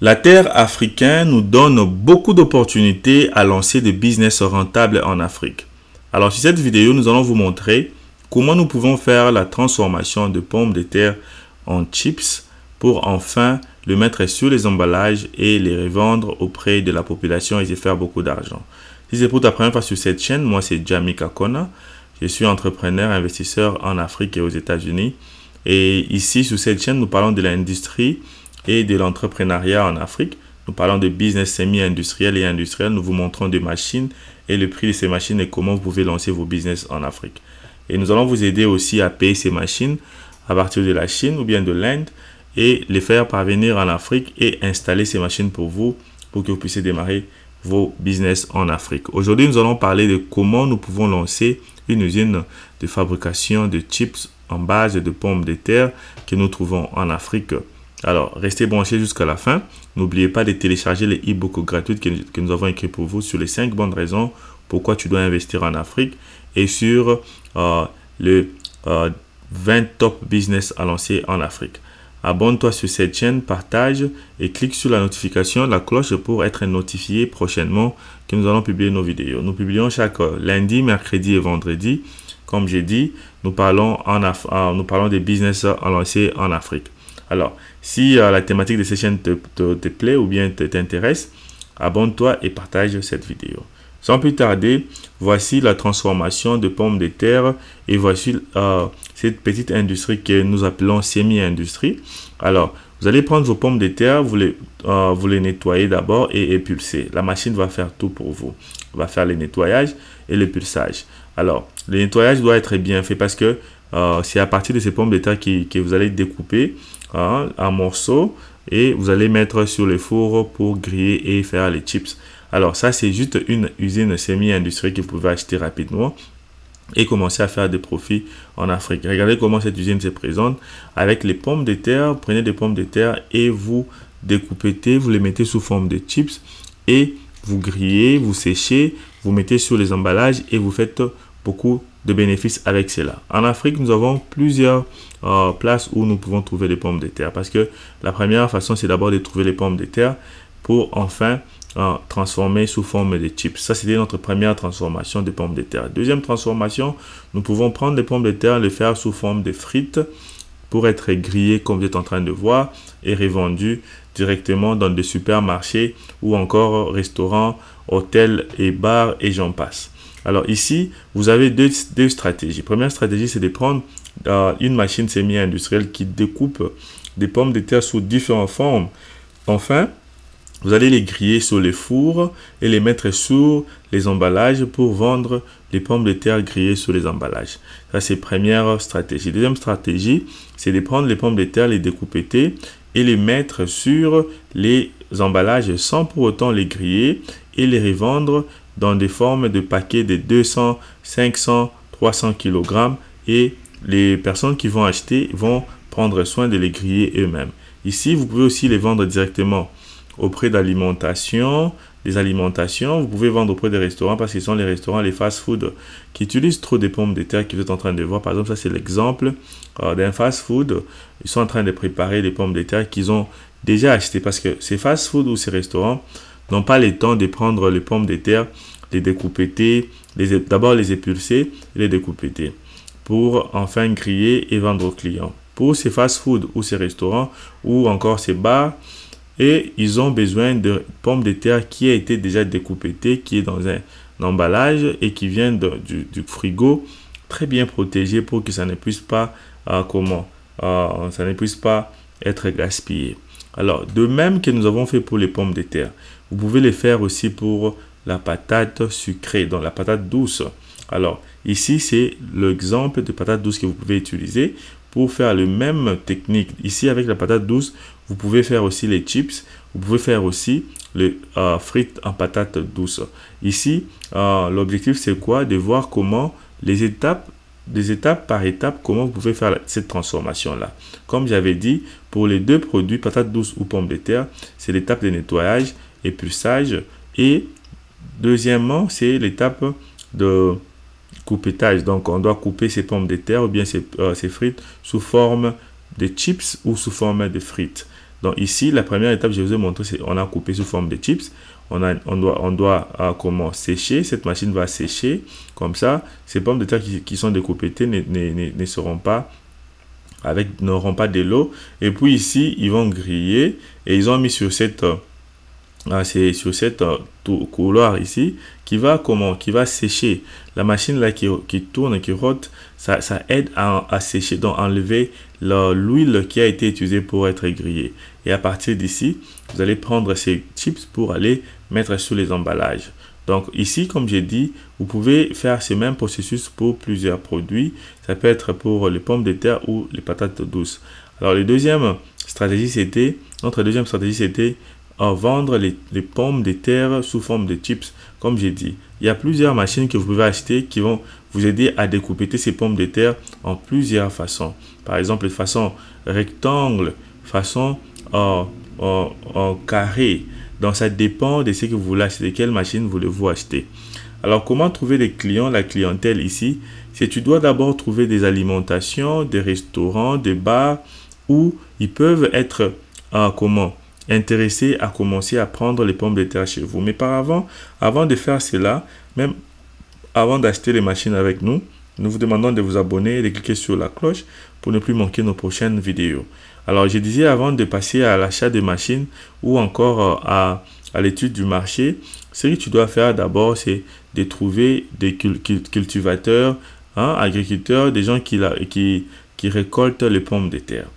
La terre africaine nous donne beaucoup d'opportunités à lancer des business rentables en Afrique. Alors, sur cette vidéo, nous allons vous montrer comment nous pouvons faire la transformation de pommes de terre en chips pour enfin le mettre sur les emballages et les revendre auprès de la population et y faire beaucoup d'argent. Si c'est pour ta première fois sur cette chaîne, moi c'est Jamie Kakona. Je suis entrepreneur, investisseur en Afrique et aux États-Unis. Et ici, sur cette chaîne, nous parlons de l'industrie et de l'entrepreneuriat en Afrique. Nous parlons de business semi-industriel et industriel. Nous vous montrons des machines et le prix de ces machines et comment vous pouvez lancer vos business en Afrique. Et nous allons vous aider aussi à payer ces machines à partir de la Chine ou bien de l'Inde et les faire parvenir en Afrique et installer ces machines pour vous pour que vous puissiez démarrer vos business en Afrique. Aujourd'hui, nous allons parler de comment nous pouvons lancer une usine de fabrication de chips en base de pommes de terre que nous trouvons en Afrique. Alors, restez branchés jusqu'à la fin. N'oubliez pas de télécharger les e-books gratuits que nous avons écrits pour vous sur les 5 bonnes raisons pourquoi tu dois investir en Afrique et sur le 20 top business à lancer en Afrique. Abonne-toi sur cette chaîne, partage et clique sur la notification, la cloche pour être notifié prochainement que nous allons publier nos vidéos. Nous publions chaque lundi, mercredi et vendredi. Comme j'ai dit, nous parlons des business à lancer en Afrique. Alors, si la thématique de cette chaîne te plaît ou bien t'intéresse, abonne-toi et partage cette vidéo. Sans plus tarder, voici la transformation de pommes de terre et voici cette petite industrie que nous appelons semi-industrie. Alors, vous allez prendre vos pommes de terre, vous les nettoyez d'abord et épulser. La machine va faire tout pour vous. Elle va faire le nettoyage et l'épulsage. Alors, le nettoyage doit être bien fait parce que c'est à partir de ces pommes de terre que vous allez découper en morceaux et vous allez mettre sur le four pour griller et faire les chips. Alors ça, c'est juste une usine semi-industrielle que vous pouvez acheter rapidement et commencer à faire des profits en Afrique. Regardez comment cette usine se présente avec les pommes de terre. Prenez des pommes de terre et vous découpez, vous les mettez sous forme de chips et vous grillez, vous séchez, vous mettez sur les emballages et vous faites beaucoup de bénéfices avec cela. En Afrique, nous avons plusieurs places où nous pouvons trouver les pommes de terre parce que la première façon, c'est d'abord de trouver les pommes de terre pour enfin transformer sous forme de chips. Ça, c'était notre première transformation de pommes de terre. Deuxième transformation, nous pouvons prendre les pommes de terre, les faire sous forme de frites pour être grillées comme vous êtes en train de voir et revendues directement dans des supermarchés ou encore restaurants, hôtels et bars et j'en passe. Alors ici, vous avez deux stratégies. Première stratégie, c'est de prendre une machine semi-industrielle qui découpe des pommes de terre sous différentes formes. Enfin, vous allez les griller sur les fours et les mettre sur les emballages pour vendre les pommes de terre grillées sur les emballages. Ça, c'est première stratégie. Deuxième stratégie, c'est de prendre les pommes de terre, les découper et les mettre sur les emballages sans pour autant les griller et les revendre dans des formes de paquets de 200, 500, 300 kg et les personnes qui vont acheter vont prendre soin de les griller eux-mêmes. Ici, vous pouvez aussi les vendre directement auprès d'alimentation, des alimentations. Vous pouvez vendre auprès des restaurants parce que ce sont les restaurants, les fast-food qui utilisent trop des pommes de terre que vous êtes en train de voir. Par exemple, ça c'est l'exemple d'un fast-food. Ils sont en train de préparer des pommes de terre qu'ils ont déjà achetées parce que ces fast-food ou ces restaurants n'ont pas le temps de prendre les pommes de terre, les découper, d'abord les épulser et les découper pour enfin griller et vendre aux clients. Pour ces fast-food ou ces restaurants ou encore ces bars, et ils ont besoin de pommes de terre qui a été déjà découpée, qui est dans un emballage et qui vient du frigo, très bien protégé pour que ça ne puisse pas être gaspillé. Alors, de même que nous avons fait pour les pommes de terre, vous pouvez les faire aussi pour la patate sucrée, donc la patate douce. Alors, ici, c'est l'exemple de patate douce que vous pouvez utiliser pour faire la même technique. Ici, avec la patate douce, vous pouvez faire aussi les chips. Vous pouvez faire aussi les frites en patate douce. Ici, l'objectif, c'est quoi? De voir comment des étapes par étape, comment vous pouvez faire cette transformation-là. Comme j'avais dit, pour les deux produits, patate douce ou pommes de terre, c'est l'étape de nettoyage, épulsage. Et deuxièmement, c'est l'étape de coupetage. Donc, on doit couper ces pommes de terre ou bien ces frites sous forme de chips ou sous forme de frites. Donc ici, la première étape, je vous ai montré, c'est on a coupé sous forme de chips. On doit comment sécher. Cette machine va sécher comme ça. Ces pommes de terre qui sont découpées ne seront pas n'auront pas de l'eau. Et puis ici, ils vont griller et ils ont mis sur cette couloir ici qui va sécher. La machine là qui tourne, qui rote, ça aide à sécher, donc enlever l'huile qui a été utilisée pour être grillée. Et à partir d'ici, vous allez prendre ces chips pour aller mettre sur les emballages. Donc ici, comme j'ai dit, vous pouvez faire ce même processus pour plusieurs produits. Ça peut être pour les pommes de terre ou les patates douces. Alors notre deuxième stratégie, c'était vendre les pommes de terre sous forme de chips. Comme j'ai dit, il y a plusieurs machines que vous pouvez acheter qui vont vous aider à découper ces pommes de terre en plusieurs façons. Par exemple, de façon rectangle, façon en carré. Donc, ça dépend de ce que vous voulez acheter, quelle machine voulez-vous acheter. Alors, comment trouver les clients, la clientèle ici? C'est tu dois d'abord trouver des alimentations, des restaurants, des bars où ils peuvent être intéressés à commencer à prendre les pommes de terre chez vous. Mais avant de faire cela, même avant d'acheter les machines avec nous, nous vous demandons de vous abonner et de cliquer sur la cloche pour ne plus manquer nos prochaines vidéos. Alors, je disais avant de passer à l'achat de machines ou encore à l'étude du marché, ce que tu dois faire d'abord, c'est de trouver des cultivateurs, agriculteurs, des gens qui récoltent les pommes de terre.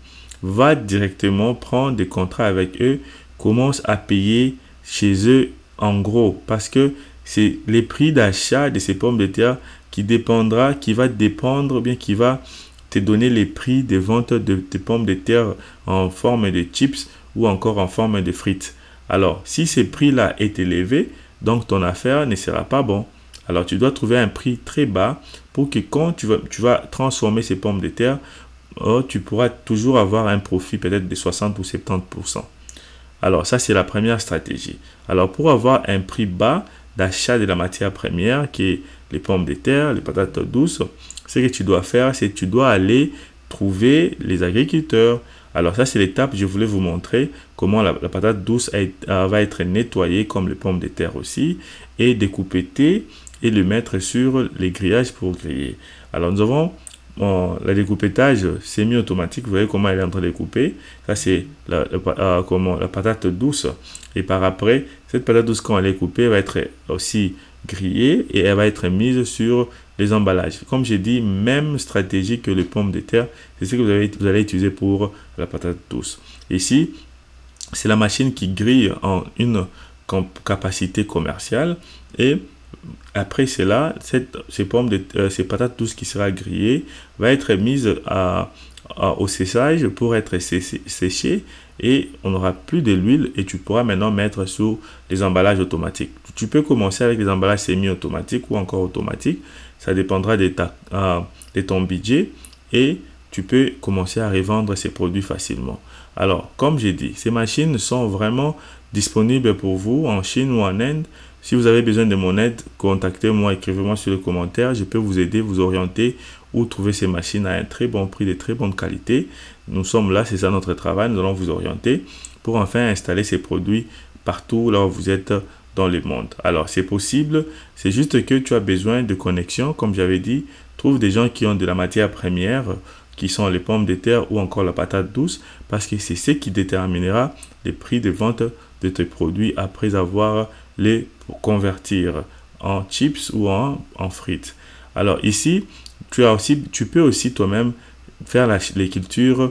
Va directement prendre des contrats avec eux, commence à payer chez eux en gros, parce que c'est les prix d'achat de ces pommes de terre qui va te donner les prix de vente de tes pommes de terre en forme de chips ou encore en forme de frites. Alors, si ce prix-là est élevé, donc ton affaire ne sera pas bon. Alors, tu dois trouver un prix très bas pour que quand tu vas transformer ces pommes de terre, tu pourras toujours avoir un profit peut-être de 60 ou 70%. Alors, ça, c'est la première stratégie. Alors, pour avoir un prix bas d'achat de la matière première, qui est les pommes de terre, les patates douces, ce que tu dois faire, c'est que tu dois aller trouver les agriculteurs. Alors ça, c'est l'étape, je voulais vous montrer comment la patate douce va être nettoyée comme les pommes de terre aussi et découpetée et le mettre sur les grillages pour griller. Alors nous avons le découpettage semi-automatique. Vous voyez comment elle est en train de découper. Ça, c'est la patate douce. Et par après, cette patate douce, quand elle est coupée, elle va être aussi grillée et elle va être mise sur les emballages. Comme j'ai dit, même stratégie que les pommes de terre, c'est ce que vous allez utiliser pour la patate douce. Ici, c'est la machine qui grille en une capacité commerciale et après cela, ces patates douces qui sera grillée va être mise au séchage pour être séchée et on n'aura plus de l'huile et tu pourras maintenant mettre sur les emballages automatiques. Tu peux commencer avec les emballages semi-automatiques ou encore automatiques. Ça dépendra de ton budget et tu peux commencer à revendre ces produits facilement. Alors, comme j'ai dit, ces machines sont vraiment disponibles pour vous en Chine ou en Inde. Si vous avez besoin de mon aide, contactez-moi, écrivez-moi sur les commentaires. Je peux vous aider, vous orienter ou trouver ces machines à un très bon prix, de très bonne qualité. Nous sommes là, c'est ça notre travail. Nous allons vous orienter pour enfin installer ces produits partout là où vous êtes dans le monde. Alors, c'est possible. C'est juste que tu as besoin de connexion. Comme j'avais dit, trouve des gens qui ont de la matière première, qui sont les pommes de terre ou encore la patate douce, parce que c'est ce qui déterminera les prix de vente de tes produits après avoir les convertir en chips ou en frites. Alors ici, tu peux aussi toi-même faire la culture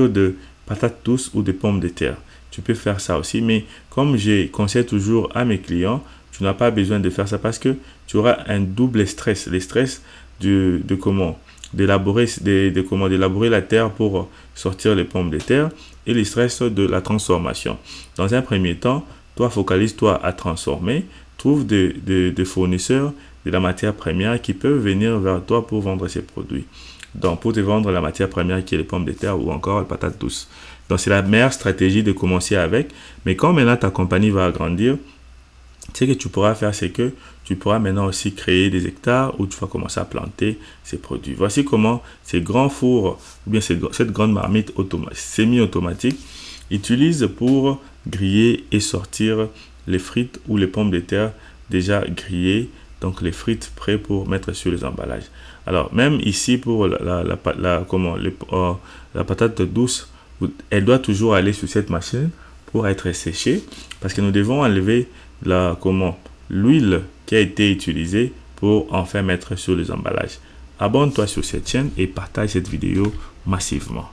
de patates douces ou de pommes de terre. Tu peux faire ça aussi, mais comme je conseille toujours à mes clients, tu n'as pas besoin de faire ça parce que tu auras un double stress. Le stress d'élaborer la terre pour sortir les pommes de terre et le stress de la transformation. Dans un premier temps, toi, focalise-toi à transformer, trouve des fournisseurs de la matière première qui peuvent venir vers toi pour vendre ces produits. Donc, pour te vendre la matière première qui est les pommes de terre ou encore les patates douces. Donc, c'est la meilleure stratégie de commencer avec. Mais quand maintenant ta compagnie va agrandir, ce que tu pourras faire, c'est que tu pourras maintenant aussi créer des hectares où tu vas commencer à planter ces produits. Voici comment ces grands fours ou bien cette grande marmite semi-automatique utilise pour griller et sortir les frites ou les pommes de terre déjà grillées, donc les frites prêtes pour mettre sur les emballages. Alors même ici pour la patate douce, elle doit toujours aller sur cette machine pour être séchée, parce que nous devons enlever l'huile qui a été utilisée pour enfin mettre sur les emballages. Abonne-toi sur cette chaîne et partage cette vidéo massivement.